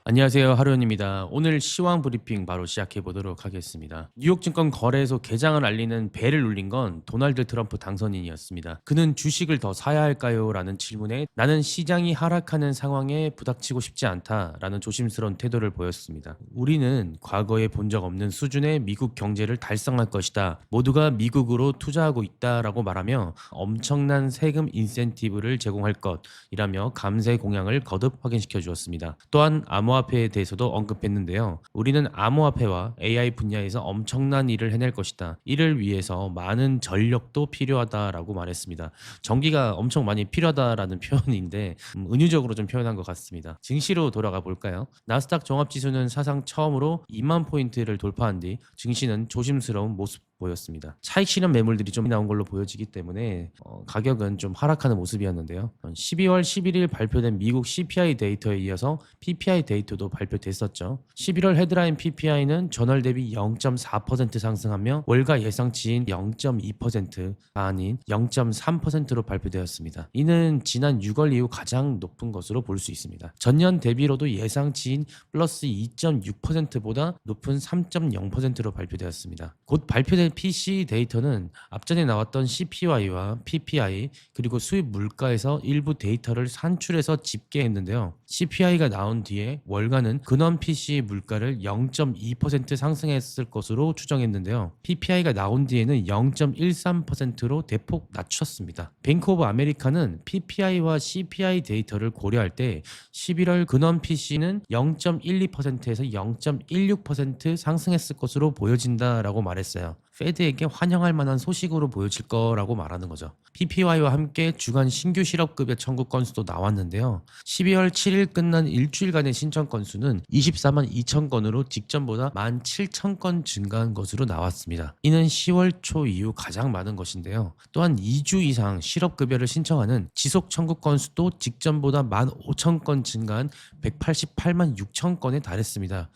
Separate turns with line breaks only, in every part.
안녕하세요. 하루연입니다. 오늘 시황 브리핑 바로 시작해 보도록 하겠습니다. 뉴욕 증권 거래소 개장을 알리는 벨을 울린 건 도널드 트럼프 당선인이었습니다. 그는 주식을 더 사야 할까요? 라는 질문에 나는 시장이 하락하는 상황에 부닥치고 싶지 않다라는 조심스러운 태도를 보였습니다. 우리는 과거에 본 적 없는 수준의 미국 경제를 달성할 것이다. 모두가 미국으로 투자하고 있다라고 말하며 엄청난 세금 인센티브를 제공할 것이라며 감세 공약을 거듭 확인시켜 주었습니다. 또한 암호화폐에 대해서도 언급했는데요. 우리는 암호화폐와 AI 분야에서 엄청난 일을 해낼 것이다. 이를 위해서 많은 전력도 필요하다라고 말했습니다. 전기가 엄청 많이 필요하다라는 표현인데 은유적으로 좀 표현한 것 같습니다. 증시로 돌아가 볼까요? 나스닥 종합지수는 사상 처음으로 2만 포인트를 돌파한 뒤 증시는 조심스러운 모습 보였습니다. 차익 실현 매물들이 좀 나온 걸로 보여지기 때문에 가격은 좀 하락하는 모습이었는데요. 12월 11일 발표된 미국 CPI 데이터에 이어서 PPI 데이터도 발표됐었죠. 11월 헤드라인 PPI는 전월 대비 0.4% 상승하며 월가 예상치인 0.2%가 아닌 0.3%로 발표되었습니다. 이는 지난 6월 이후 가장 높은 것으로 볼 수 있습니다. 전년 대비로도 예상치인 플러스 2.6%보다 높은 3.0%로 발표되었습니다. 곧 발표된 PC 데이터는 앞전에 나왔던 CPY와 PPI 그리고 수입 물가에서 일부 데이터를 산출해서 집계했는데요. CPI가 나온 뒤에 월가는 근원 PC 물가를 0.2% 상승했을 것으로 추정했는데요. PPI가 나온 뒤에는 0.13%로 대폭 낮췄습니다. 뱅크 오브 아메리카는 PPI와 CPI 데이터를 고려할 때 11월 근원 PC는 0.12%에서 0.16% 상승했을 것으로 보여진다라고 말했어요. 페드에게 환영할 만한 소식으로 보여질 거라고 말하는 거죠. PPY와 함께 주간 신규 실업급여 청구 건수도 나왔는데요. 12월 7일 끝난 일주일간의 신청 건수는 24만 2천 건으로 직전보다 17,000건 증가한 것으로 나왔습니다. 이는 10월 초 이후 가장 많은 것인데요. 또한 2주 이상 실업급여를 신청하는 지속 청구 건수도 직전보다 15,000건 증가한 188만 6천 건에 달했습니다.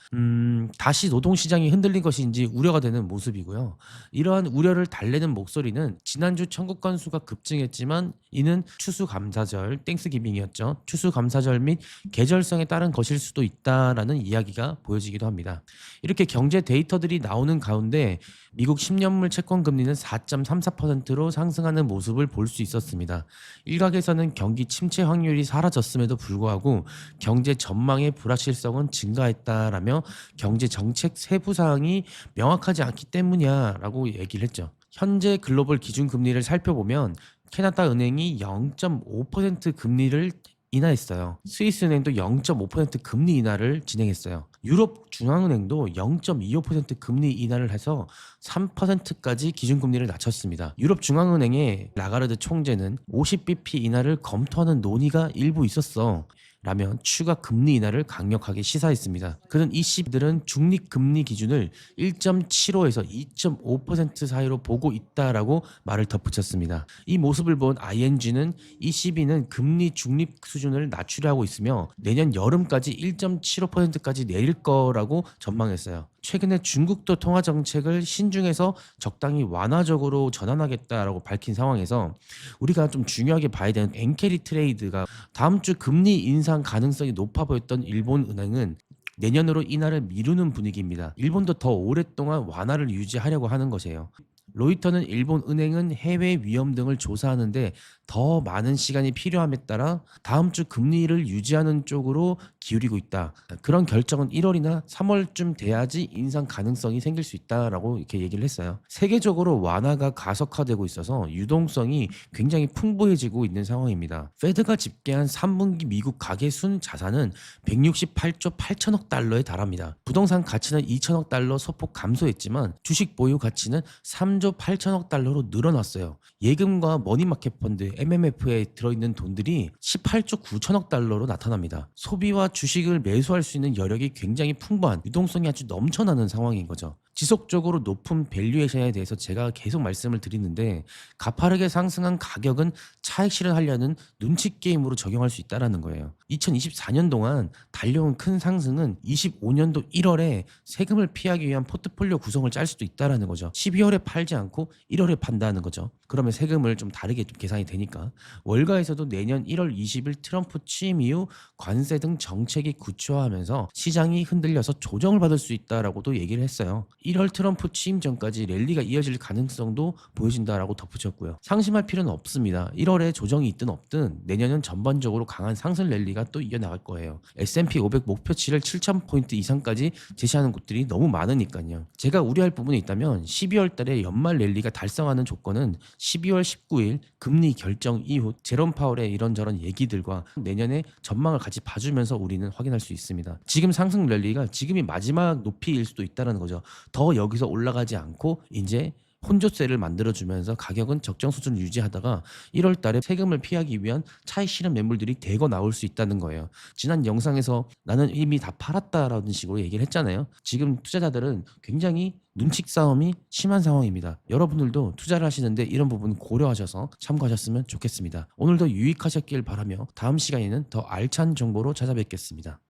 다시 노동시장이 흔들린 것인지 우려가 되는 모습이고요. 이러한 우려를 달래는 목소리는 지난주 청구 건수가 급증했지만 이는 추수감사절 땡스기빙이었죠. 추수감사절 및 계절성에 따른 것일 수도 있다라는 이야기가 보여지기도 합니다. 이렇게 경제 데이터들이 나오는 가운데 미국 10년물 채권 금리는 4.34%로 상승하는 모습을 볼 수 있었습니다. 일각에서는 경기 침체 확률이 사라졌음에도 불구하고 경제 전망의 불확실성은 증가했다라며 경제 정책 세부 사항이 명확하지 않기 때문이야라고 얘기를 했죠. 현재 글로벌 기준 금리를 살펴보면 캐나다 은행이 0.5% 금리를 인하했어요. 스위스 은행도 0.5% 금리 인하를 진행했어요. 유럽 중앙은행도 0.25% 금리 인하를 해서 3%까지 기준금리를 낮췄습니다. 유럽 중앙은행의 라가르드 총재는 50bp 인하를 검토하는 논의가 일부 있었어 라면 추가 금리 인하를 강력하게 시사했습니다. 그는 ECB들은 중립금리 기준을 1.75에서 2.5% 사이로 보고 있다라고 말을 덧붙였습니다. 이 모습을 본 ING는 ECB는 금리 중립 수준을 낮추려 하고 있으며 내년 여름까지 1.75%까지 내릴 거라고 전망했어요. 최근에 중국도 통화 정책을 신중해서 적당히 완화적으로 전환하겠다라고 밝힌 상황에서 우리가 좀 중요하게 봐야 되는 엔캐리 트레이드가 다음 주 금리 인상 가능성이 높아 보였던 일본 은행은 내년으로 인하를 미루는 분위기입니다. 일본도 더 오랫동안 완화를 유지하려고 하는 것이에요. 로이터는 일본 은행은 해외 위험 등을 조사하는데 더 많은 시간이 필요함에 따라 다음 주 금리를 유지하는 쪽으로 기울이고 있다. 그런 결정은 1월이나 3월쯤 돼야지 인상 가능성이 생길 수 있다라고 이렇게 얘기를 했어요. 세계적으로 완화가 가속화되고 있어서 유동성이 굉장히 풍부해지고 있는 상황입니다. 페드가 집계한 3분기 미국 가계 순 자산은 168조 8천억 달러에 달합니다. 부동산 가치는 2천억 달러 소폭 감소했지만 주식 보유 가치는 3조 8천억 달러로 늘어났어요. 예금과 머니마켓 펀드 MMF에 들어있는 돈들이 18조 9천억 달러로 나타납니다. 소비와 주식을 매수할 수 있는 여력이 굉장히 풍부한 유동성이 아주 넘쳐나는 상황인 거죠. 지속적으로 높은 밸류에이션에 대해서 제가 계속 말씀을 드리는데 가파르게 상승한 가격은 차익 실현하려는 눈치 게임으로 적용할 수 있다라는 거예요. 2024년 동안 달려온 큰 상승은 25년도 1월에 세금을 피하기 위한 포트폴리오 구성을 짤 수도 있다라는 거죠. 12월에 팔지 않고 1월에 판다는 거죠. 그러면 세금을 좀 다르게 좀 계산이 되니까. 월가에서도 내년 1월 20일 트럼프 취임 이후 관세 등 정책이 구체화하면서 시장이 흔들려서 조정을 받을 수 있다라고도 얘기를 했어요. 1월 트럼프 취임 전까지 랠리가 이어질 가능성도 보여진다라고 덧붙였고요. 상심할 필요는 없습니다. 1월에 조정이 있든 없든 내년은 전반적으로 강한 상승 랠리가 또 이어나갈 거예요. S&P 500 목표치를 7,000포인트 이상까지 제시하는 곳들이 너무 많으니까요. 제가 우려할 부분이 있다면 12월 달에 연말 랠리가 달성하는 조건은 12월 19일 금리 결정 이후 제롬 파월의 이런저런 얘기들과 내년의 전망을 같이 봐주면서 우리는 확인할 수 있습니다. 지금 상승 랠리가 지금이 마지막 높이일 수도 있다는 거죠. 더 여기서 올라가지 않고 이제 혼조세를 만들어주면서 가격은 적정 수준을 유지하다가 1월 달에 세금을 피하기 위한 차익 실현 매물들이 대거 나올 수 있다는 거예요. 지난 영상에서 나는 이미 다 팔았다라는 식으로 얘기를 했잖아요. 지금 투자자들은 굉장히 눈치 싸움이 심한 상황입니다. 여러분들도 투자를 하시는데 이런 부분 고려하셔서 참고하셨으면 좋겠습니다. 오늘도 유익하셨길 바라며 다음 시간에는 더 알찬 정보로 찾아뵙겠습니다.